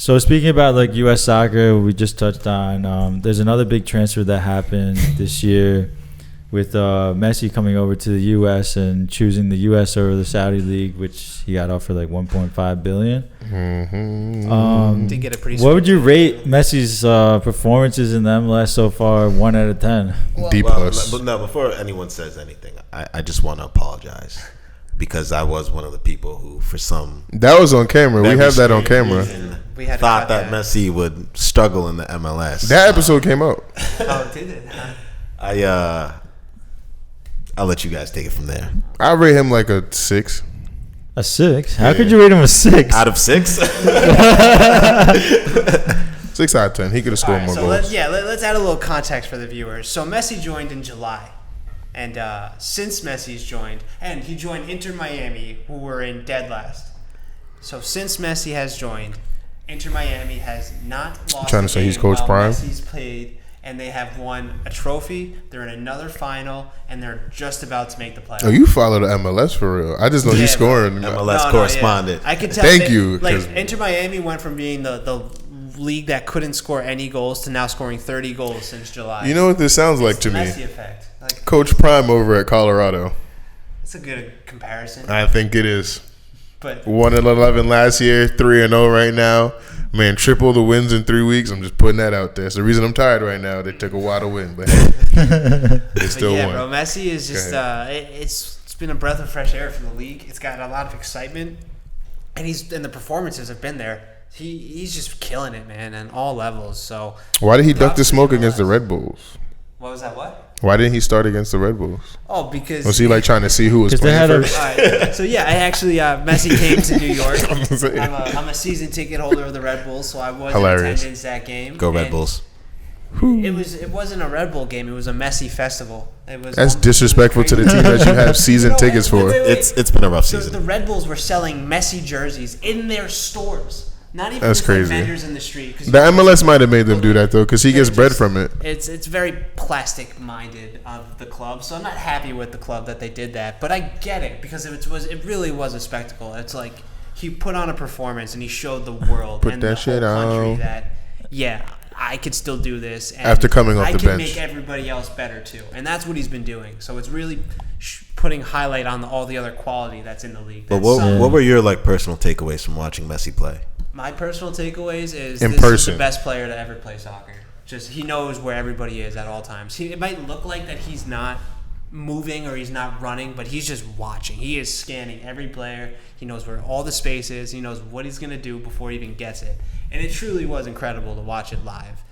So speaking about like U.S. soccer, we just touched on. There's another big transfer that happened this year, with Messi coming over to the U.S. and choosing the U.S. over the Saudi league, which he got offered like $1.5 billion. Did get a pretty. What would you rate Messi's performances in the MLS so far? 1 out of 10. D plus. But no, before anyone says anything, I just want to apologize because I was one of the people who, for some that was on camera. We have that on camera. We had thought that Messi would struggle in the MLS. That episode came out. Oh, did it? I'll let you guys take it from there. I rate him like a 6. A 6? How could you rate him a 6? Out of 6? 6 out of 10. He could have scored more goals. Let's add a little context for the viewers. So Messi joined in July. And since Messi's joined, and he joined Inter Miami, who were in dead last. So since Messi has joined, Inter Miami has not lost trying to say he's Coach Prime. Messi's played, and they have won a trophy. They're in another final, and they're just about to make the playoffs. Oh, you follow the MLS for real? I just know he's scoring. MLS correspondent. Yeah. I could tell. Thank you. Like Inter Miami went from being the league that couldn't score any goals to now scoring 30 goals since July. You know what this sounds like it's to the me? Messi effect. Like, Coach Prime over at Colorado. It's a good comparison. I think it is. But 1-11 last year, 3-0 right now. Man, triple the wins in 3 weeks. I'm just putting that out there. It's the reason I'm tired right now. They took a while to win, but hey, they still won. Bro, Messi is just it's been a breath of fresh air for the league. It's got a lot of excitement, and the performances have been there. He's just killing it, man, on all levels. So why did he duck the smoke against the Red Bulls? What was that? What? Why didn't he start against the Red Bulls? Oh, because was he like trying to see who was playing first? Right. So yeah, I actually Messi came to New York. I'm a season ticket holder of the Red Bulls, so I was in attendance that game. Go Red Bulls! It wasn't a Red Bull game. It was a Messi festival. That's disrespectful to the team that you have season tickets for. Wait. It's been a rough season. The Red Bulls were selling Messi jerseys in their stores. Not even that's just crazy. Like vendors in the street. The MLS might have made them do that though, because he gets bread from it. It's very plastic minded of the club, so I'm not happy with the club that they did that. But I get it because it really was a spectacle. It's like he put on a performance and he showed the world and the whole country that I could still do this. And after coming off the bench, I can make everybody else better too, and that's what he's been doing. So it's really putting highlight on all the other quality that's in the league. But what were your personal takeaways from watching Messi play? My personal takeaways is this is the best player to ever play soccer. Just he knows where everybody is at all times. It might look like that he's not moving or he's not running, but he's just watching. He is scanning every player. He knows where all the space is. He knows what he's going to do before he even gets it. And it truly was incredible to watch it live.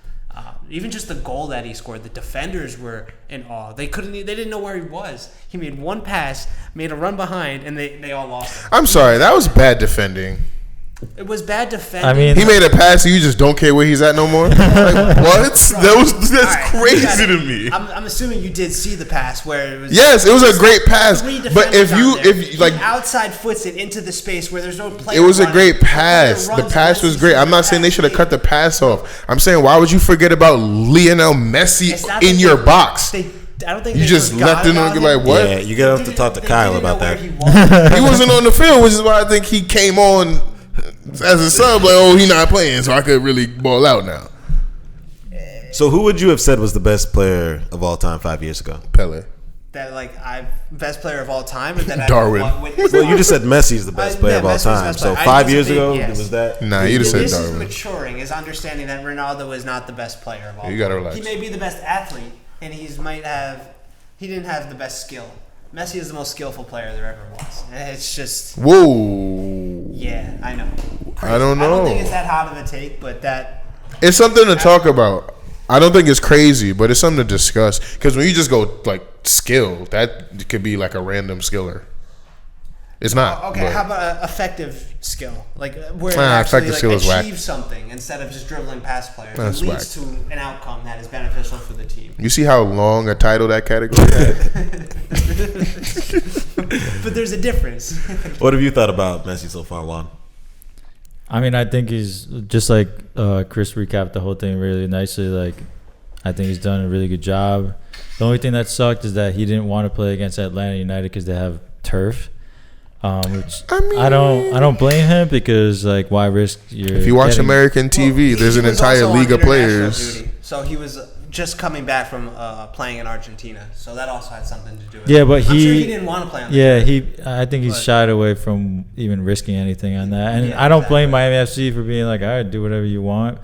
Even just the goal that he scored, the defenders were in awe. They didn't know where he was. He made one pass, made a run behind, and they all lost him. I'm sorry, that was bad defending. It was bad defending. I mean, he made a pass and you just don't care where he's at no more? Like, what? That's crazy to me. I'm assuming you did see the pass where it was. Yes, it was a great pass. But if like outside foots it into the space where there's no player. It was a great pass. The pass was great. I'm not saying they should have cut the pass off. I'm saying why would you forget about Lionel Messi in your box? I don't think you just left it on like what? Yeah, you gotta have to talk to Kyle about that. He wasn't on the field, which is why I think he came on as a sub. Like, he's not playing, so I could really ball out now. So who would you have said was the best player of all time 5 years ago? Pele. That best player of all time, or that Darwin. Well, you just said Messi's the best player of all time. So 5 years ago, was that? Nah, you just said Darwin. Darwin. This is maturing, is understanding that Ronaldo is not the best player of all time. You gotta relax. He may be the best athlete, and he didn't have the best skill. Messi is the most skillful player there ever was. It's just... Whoa. Yeah, I know. Crazy. I don't know. I don't think it's that hot of a take, but that... It's something to talk about. I don't think it's crazy, but it's something to discuss. Because when you just go, skill, that could be like a random skiller. It's not. Okay, how about effective skill? Like, where effective skill is whack. Achieve something instead of just dribbling past players. That's it leads to an outcome that is beneficial for the team. You see how long a title that category had? But there's a difference. What have you thought about Messi so far, Juan? I mean, I think he's just like Chris recapped the whole thing really nicely. I think he's done a really good job. The only thing that sucked is that he didn't want to play against Atlanta United because they have turf. Which I don't blame him because like why risk your. If you watch American TV, there's an entire league of players. Duty, so he was just coming back from playing in Argentina, so that also had something to do with it. Yeah, but I'm sure he didn't want to play on the tour. I think he's shied away from even risking anything on that, and Yeah, I don't blame Miami FC for being like, all right, do whatever you want.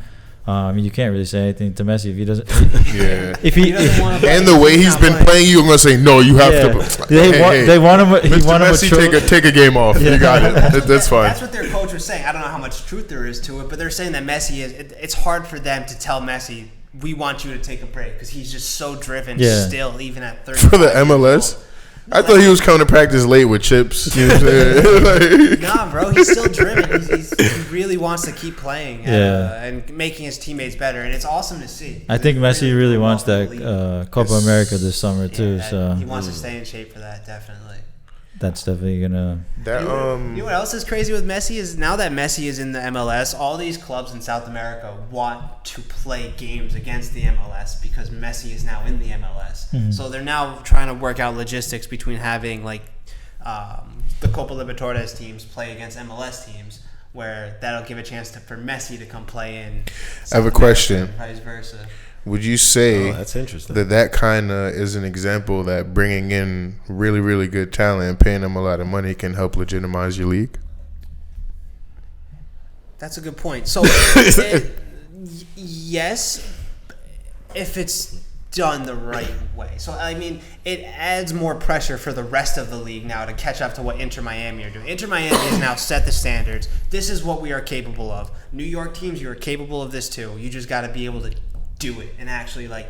I mean, you can't really say anything to Messi if he doesn't. Yeah. If he doesn't want to play, and the way he's been playing, you're gonna say no. You have to. They want him. He Mr. want him Messi, take a game off. You got it. That's fine. That's what their coach was saying. I don't know how much truth there is to it, but they're saying that Messi is. It's hard for them to tell Messi, we want you to take a break because he's just so driven still, even at 30. For the MLS. I thought he was coming to practice late with chips. You know what I'm saying? Nah, bro, he's still driven. He really wants to keep playing and making his teammates better, and it's awesome to see. I think Messi really wants that Copa America this summer too. So he wants to stay in shape for that, definitely. That's definitely gonna. You know what else is crazy with Messi is now that Messi is in the MLS, all these clubs in South America want to play games against the MLS because Messi is now in the MLS. Mm-hmm. So they're now trying to work out logistics between having like the Copa Libertadores teams play against MLS teams, where that'll give a chance for Messi to come play in. I have a question. Vice versa. Would you say that's interesting. that kind of is an example that bringing in really, really good talent and paying them a lot of money can help legitimize your league? That's a good point. So, yes, if it's done the right way. So, I mean, it adds more pressure for the rest of the league now to catch up to what Inter Miami are doing. Inter Miami has now set the standards. This is what we are capable of. New York teams, you are capable of this too. You just got to be able to do it and actually like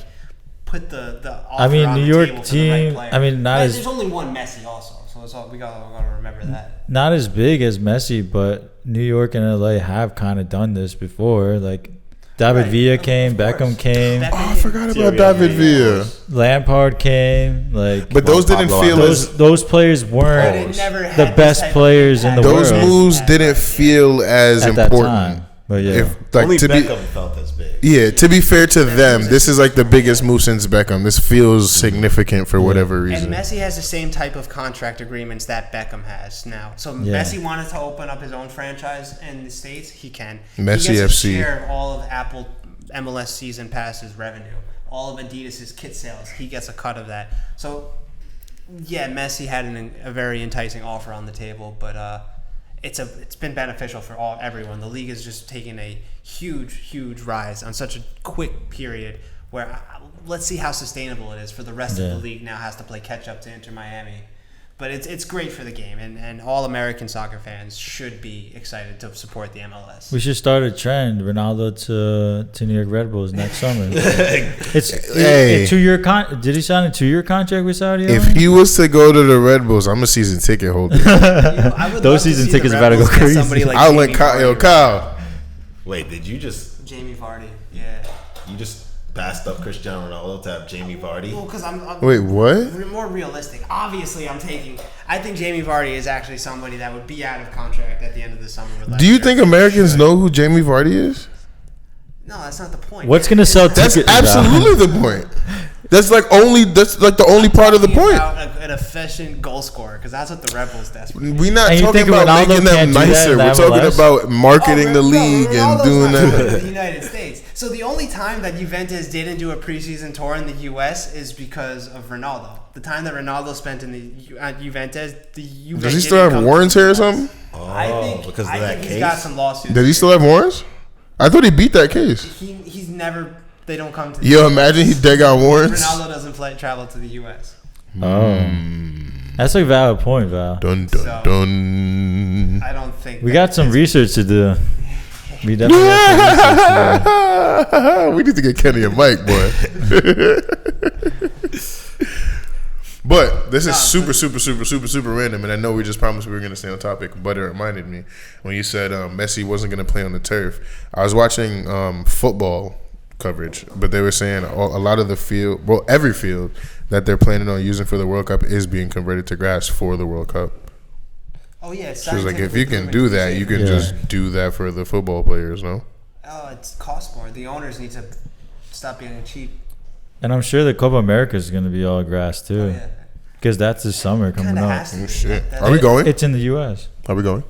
put the offer I mean, on New the York table for team. the right player. I mean, There's only one Messi also, so it's all, we gotta remember that. Not as big as Messi, but New York and LA have kind of done this before. Like David Villa came, Beckham came. I forgot about David Villa. Lampard came. Like, but those didn't feel as those players weren't the best players in the world. Those moves didn't feel as at important. That time. But yeah, only Beckham felt as big. Yeah, to be fair to them, this is like the biggest move since Beckham. This feels significant for whatever reason. And Messi has the same type of contract agreements that Beckham has now. So Messi wanted to open up his own franchise in the States. He can. Messi he gets FC. A share of all of Apple MLS season passes revenue. All of Adidas' kit sales. He gets a cut of that. So, yeah, Messi had a very enticing offer on the table, but it's been beneficial for everyone. The league is just taking a huge rise on such a quick period where let's see how sustainable it is for the rest of the league now has to play catch up to Inter Miami. But it's great for the game, and all American soccer fans should be excited to support the MLS. We should start a trend: Ronaldo to New York Red Bulls next summer. It's Hey. a 2-year did he sign a 2-year contract with Saudi? If he was to go to the Red Bulls, I'm a season ticket holder. I would Those love to season see tickets the about to Red go Bulls get crazy. somebody like I Jamie went Vardy. Kyle. Wait, did you just Jamie Vardy, yeah. passed up Cristiano Ronaldo to have Jamie Vardy? Well, because I'm Wait, what? more realistic. Obviously, I think Jamie Vardy is actually somebody that would be out of contract at the end of the summer. With Do you think Americans know who Jamie Vardy is? No, that's not the point. What's gonna sell That's tickets? absolutely the point. That's like the only part of the point. About an efficient goal scorer, because that's what the Red Bulls desperately. We're not And you talking think about Ronaldo making them can't do that nicer. in We're talking MLS? about marketing the league and doing in that. the United States. So the only time that Juventus didn't do a preseason tour in the U.S. is because of Ronaldo. The time that Ronaldo spent in the Juventus, the Juve Does he still have warrants here or something? I think because of I that think case? he's got some lawsuits. Does he still have warrants? I thought he beat that case. He's never. They don't come to. The Yo, US. imagine he got warrants. Ronaldo doesn't travel to the U.S. Oh, that's a valid point, Val. Dun dun So- dun. I don't think We got some research to do. We definitely got some research to do. We need to get Kenny a mic, boy. But this is super random, and I know we just promised we were going to stay on topic, but it reminded me when you said Messi wasn't going to play on the turf. I was watching football coverage, but they were saying a lot of the field, well, every field that they're planning on using for the World Cup is being converted to grass for the World Cup. Oh yeah, She was like, if you can do that, you can just do that for the football players, no? Oh, it costs more. The owners need to stop being cheap. And I'm sure the Copa America is going to be all grass too. Oh, yeah. because that's the summer coming Kind of up. has to. Oh, be. shit. That- Are we going? It's in the U.S. Are we going?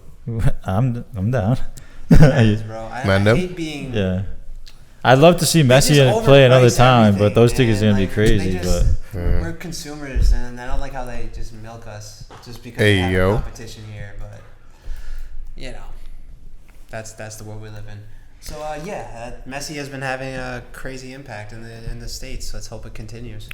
I'm down. that is, bro. I Man, them? hate being. Yeah. I'd love to see They just Messi play another overprice time, but everything, those tickets are man. gonna be Like, crazy. they just- But We're consumers, and I don't like how they just milk us just because Hey, we have yo. a competition here. But you know, that's the world we live in. So Messi has been having a crazy impact in the States. Let's hope it continues.